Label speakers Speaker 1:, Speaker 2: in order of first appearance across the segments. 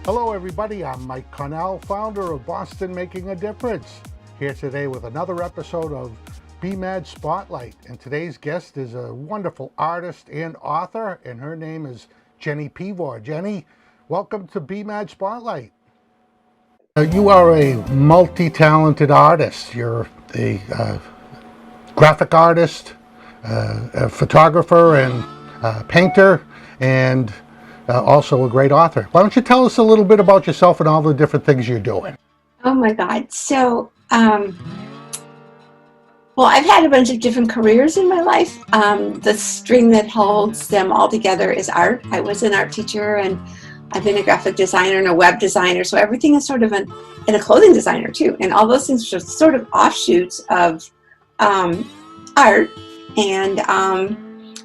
Speaker 1: Hello everybody, I'm Mike Connell, founder of Boston Making a Difference, here today with another episode of BMAD Spotlight. And today's guest is a wonderful artist and author, and her name is Jenny Pivor. Jenny, welcome to BMAD Spotlight. You are a multi-talented artist. You're a graphic artist, a photographer and painter, and also a great author. Why don't you tell us a little bit about yourself and all the different things you're doing?
Speaker 2: Oh my God. So, well, I've had a bunch of different careers in my life. The string that holds them all together is art. I was an art teacher, and I've been a graphic designer and a web designer. So everything is sort of and a clothing designer too. And all those things are sort of offshoots of art. And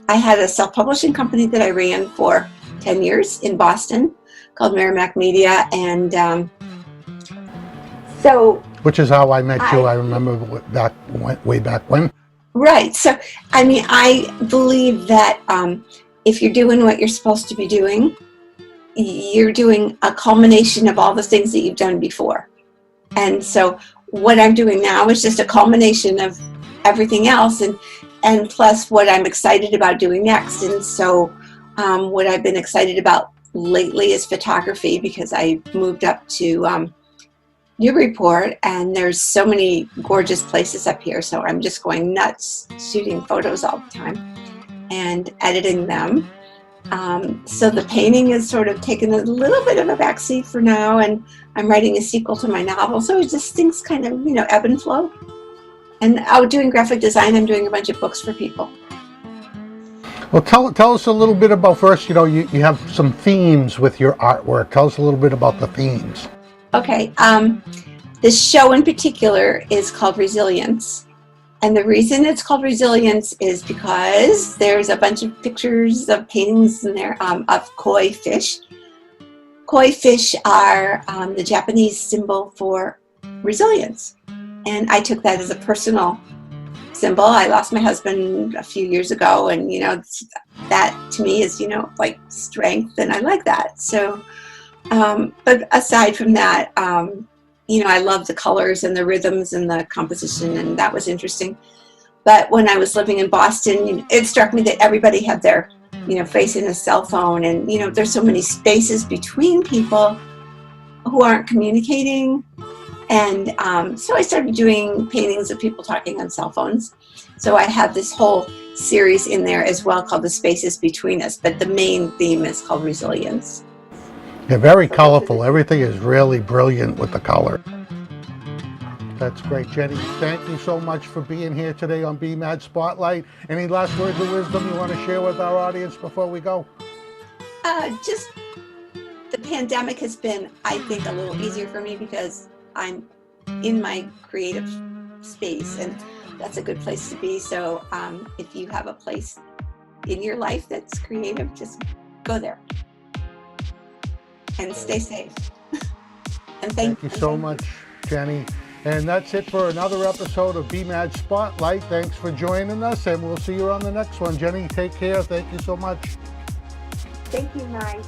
Speaker 2: I had a self-publishing company that I ran for 10 years in Boston called Merrimack Media, and
Speaker 1: Which is how I met you. I remember way back when.
Speaker 2: Right. So, I mean, I believe that if you're doing what you're supposed to be doing, you're doing a culmination of all the things that you've done before. And so what I'm doing now is just a culmination of everything else, and plus what I'm excited about doing next. And so what I've been excited about lately is photography, because I moved up to Newburyport, and there's so many gorgeous places up here. So I'm just going nuts shooting photos all the time and editing them. So the painting is sort of taken a little bit of a backseat for now, and I'm writing a sequel to my novel. So it just things kind of, ebb and flow. And out doing graphic design, I'm doing a bunch of books for people.
Speaker 1: Well, tell us a little bit about first, you have some themes with your artwork. Tell us a little bit about the themes.
Speaker 2: Okay. This show in particular is called Resilience. And the reason it's called Resilience is because there's a bunch of pictures of paintings in there of koi fish. Koi fish are the Japanese symbol for resilience. And I took that as a personal symbol. I lost my husband a few years ago, and that to me is like strength, and I like that. So but aside from that, I love the colors and the rhythms and the composition, and that was interesting. But when I was living in Boston, it struck me that everybody had their face in a cell phone, and there's so many spaces between people who aren't communicating. And so I started doing paintings of people talking on cell phones. So I have this whole series in there as well called The Spaces Between Us, but the main theme is called Resilience.
Speaker 1: They're very colorful. Everything is really brilliant with the color. That's great. Jenny, thank you so much for being here today on BMAD Spotlight. Any last words of wisdom you want to share with our audience before we go?
Speaker 2: Just the pandemic has been, I think, a little easier for me because I'm in my creative space, and that's a good place to be. So if you have a place in your life that's creative, just go there and stay safe. And
Speaker 1: thank you so much, Jenny. And that's it for another episode of BMAD Spotlight. Thanks for joining us, and we'll see you on the next one. Jenny, take care. Thank you so much.
Speaker 2: Thank you, Mike.